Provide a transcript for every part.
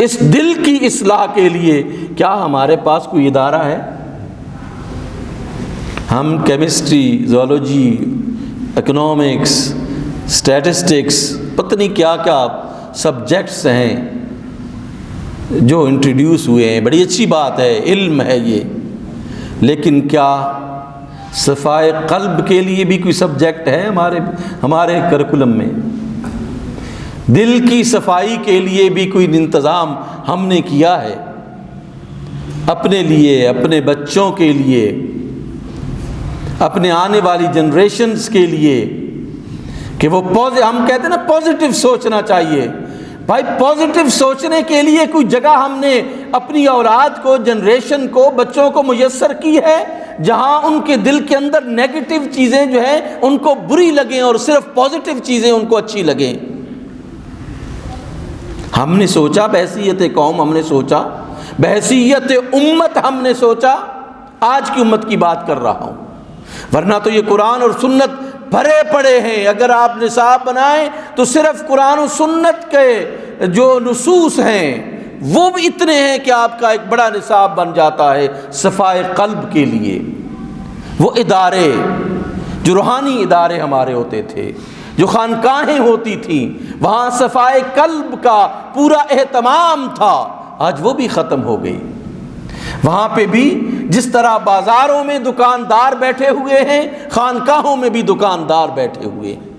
اس دل کی اصلاح کے لیے کیا ہمارے پاس کوئی ادارہ ہے؟ ہم کیمسٹری، زولوجی، اکنامکس، اسٹیٹسٹکس، پتہ نہیں کیا کیا سبجیکٹس ہیں جو انٹروڈیوس ہوئے ہیں، بڑی اچھی بات ہے، علم ہے یہ، لیکن کیا صفائے قلب کے لیے بھی کوئی سبجیکٹ ہے ہمارے کریکولم میں؟ دل کی صفائی کے لیے بھی کوئی انتظام ہم نے کیا ہے اپنے لیے، اپنے بچوں کے لیے، اپنے آنے والی جنریشنز کے لیے، کہ وہ ہم کہتے ہیں نا پازیٹیو سوچنا چاہیے. بھائی پازیٹیو سوچنے کے لیے کوئی جگہ ہم نے اپنی اولاد کو، جنریشن کو، بچوں کو میسر کی ہے جہاں ان کے دل کے اندر نیگیٹو چیزیں جو ہیں ان کو بری لگیں اور صرف پازیٹیو چیزیں ان کو اچھی لگیں؟ ہم نے سوچا بحیثیت قوم، ہم نے سوچا بحیثیت امت، ہم نے سوچا. آج کی امت کی بات کر رہا ہوں، ورنہ تو یہ قرآن اور سنت بھرے پڑے ہیں. اگر آپ نصاب بنائیں تو صرف قرآن و سنت کے جو نصوص ہیں وہ بھی اتنے ہیں کہ آپ کا ایک بڑا نصاب بن جاتا ہے صفائے قلب کے لیے. وہ ادارے جو روحانی ادارے ہمارے ہوتے تھے، جو خانقاہیں ہوتی تھیں، وہاں صفائے قلب کا پورا اہتمام تھا، آج وہ بھی ختم ہو گئی. وہاں پہ بھی جس طرح بازاروں میں دکاندار بیٹھے ہوئے ہیں، خانقاہوں میں بھی دکاندار بیٹھے ہوئے ہیں.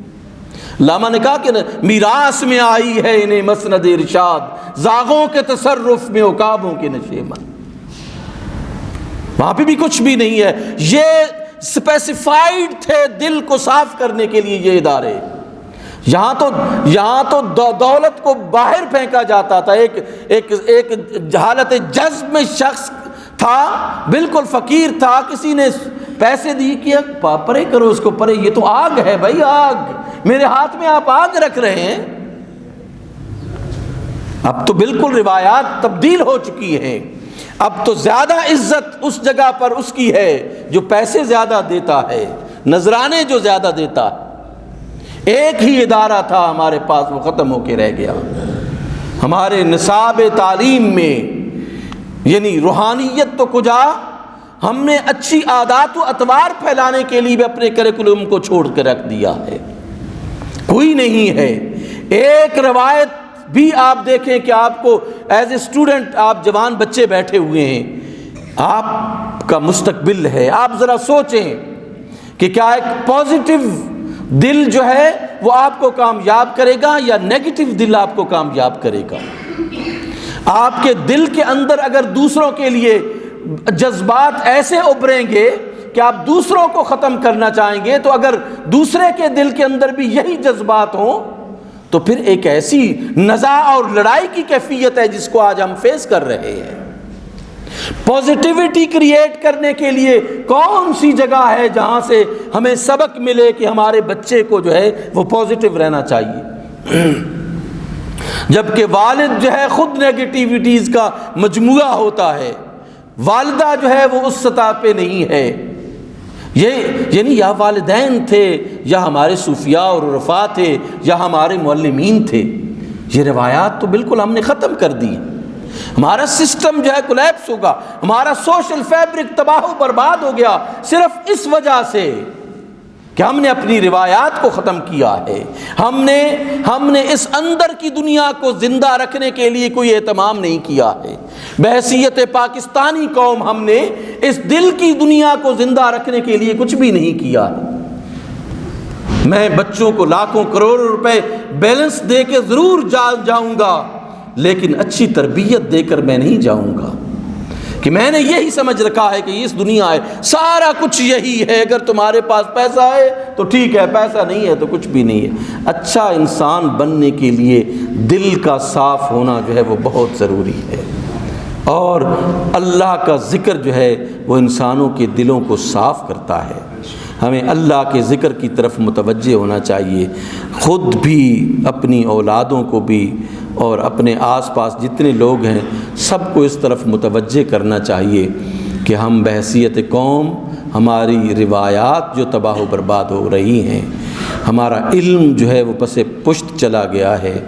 علامہ نے کہا کہ میراث میں آئی ہے انہیں مسند ارشاد، زاغوں کے تصرف میں عقابوں کے نشیمن. وہاں پہ بھی کچھ بھی نہیں ہے. یہ اسپیسیفائیڈ تھے دل کو صاف کرنے کے لیے یہ ادارے. یہاں تو دولت کو باہر پھینکا جاتا تھا. ایک حالت جذب میں شخص تھا، بالکل فقیر تھا، کسی نے پیسے دی کیا پرے کرو اس کو، پرے، یہ تو آگ ہے بھائی، آگ میرے ہاتھ میں آپ آگ رکھ رہے ہیں. اب تو بالکل روایات تبدیل ہو چکی ہیں. اب تو زیادہ عزت اس جگہ پر اس کی ہے جو پیسے زیادہ دیتا ہے، نذرانے جو زیادہ دیتا ہے. ایک ہی ادارہ تھا ہمارے پاس، وہ ختم ہو کے رہ گیا. ہمارے نصاب تعلیم میں یعنی روحانیت تو کجا، ہم نے اچھی عادات و اطوار پھیلانے کے لیے بھی اپنے کریکولم کو چھوڑ کے رکھ دیا ہے. کوئی نہیں ہے. ایک روایت بھی آپ دیکھیں کہ آپ کو ایز اے اسٹوڈنٹ، آپ جوان بچے بیٹھے ہوئے ہیں، آپ کا مستقبل ہے. آپ ذرا سوچیں کہ کیا ایک پازیٹیو دل جو ہے وہ آپ کو کامیاب کرے گا یا نیگیٹو دل آپ کو کامیاب کرے گا؟ آپ کے دل کے اندر اگر دوسروں کے لیے جذبات ایسے ابھریں گے کہ آپ دوسروں کو ختم کرنا چاہیں گے، تو اگر دوسرے کے دل کے اندر بھی یہی جذبات ہوں تو پھر ایک ایسی نزاع اور لڑائی کی کیفیت ہے جس کو آج ہم فیس کر رہے ہیں. پازیٹیوٹی کریٹ کرنے کے لیے کون سی جگہ ہے جہاں سے ہمیں سبق ملے کہ ہمارے بچے کو جو ہے وہ پازیٹیو رہنا چاہیے؟ جبکہ والد جو ہے خود نیگیٹیوٹیز کا مجموعہ ہوتا ہے. والدہ جو ہے وہ اس سطح پہ نہیں ہے. یہ یعنی یا والدین تھے یا ہمارے صوفیاء اور عرفاء تھے یا ہمارے معلمین تھے. یہ روایات تو بالکل ہم نے ختم کر دی. ہمارا سسٹم جو ہے کولیپس ہوگا، ہمارا سوشل فیبرک تباہ و برباد ہو گیا صرف اس وجہ سے کہ ہم نے اپنی روایات کو ختم کیا ہے. ہم نے اس اندر کی دنیا کو زندہ رکھنے کے لیے کوئی اہتمام نہیں کیا ہے. بحیثیت پاکستانی قوم ہم نے اس دل کی دنیا کو زندہ رکھنے کے لیے کچھ بھی نہیں کیا ہے. میں بچوں کو لاکھوں کروڑوں روپے بیلنس دے کے ضرور جاؤں گا، لیکن اچھی تربیت دے کر میں نہیں جاؤں گا. کہ میں نے یہی سمجھ رکھا ہے کہ اس دنیا ہے سارا کچھ یہی ہے، اگر تمہارے پاس پیسہ ہے تو ٹھیک ہے، پیسہ نہیں ہے تو کچھ بھی نہیں ہے. اچھا انسان بننے کے لیے دل کا صاف ہونا جو ہے وہ بہت ضروری ہے. اور اللہ کا ذکر جو ہے وہ انسانوں کے دلوں کو صاف کرتا ہے. ہمیں اللہ کے ذکر کی طرف متوجہ ہونا چاہیے، خود بھی، اپنی اولادوں کو بھی، اور اپنے آس پاس جتنے لوگ ہیں سب کو اس طرف متوجہ کرنا چاہیے کہ ہم بحیثیت قوم، ہماری روایات جو تباہ و برباد ہو رہی ہیں، ہمارا علم جو ہے وہ پس پشت چلا گیا ہے،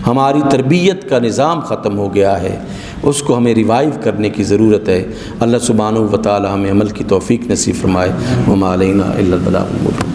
ہماری تربیت کا نظام ختم ہو گیا ہے، اس کو ہمیں ریوائیو کرنے کی ضرورت ہے۔ اللہ سبحانہ و تعالی ہمیں عمل کی توفیق نصیب فرمائے۔ وما علینا الا البلاغ المبین۔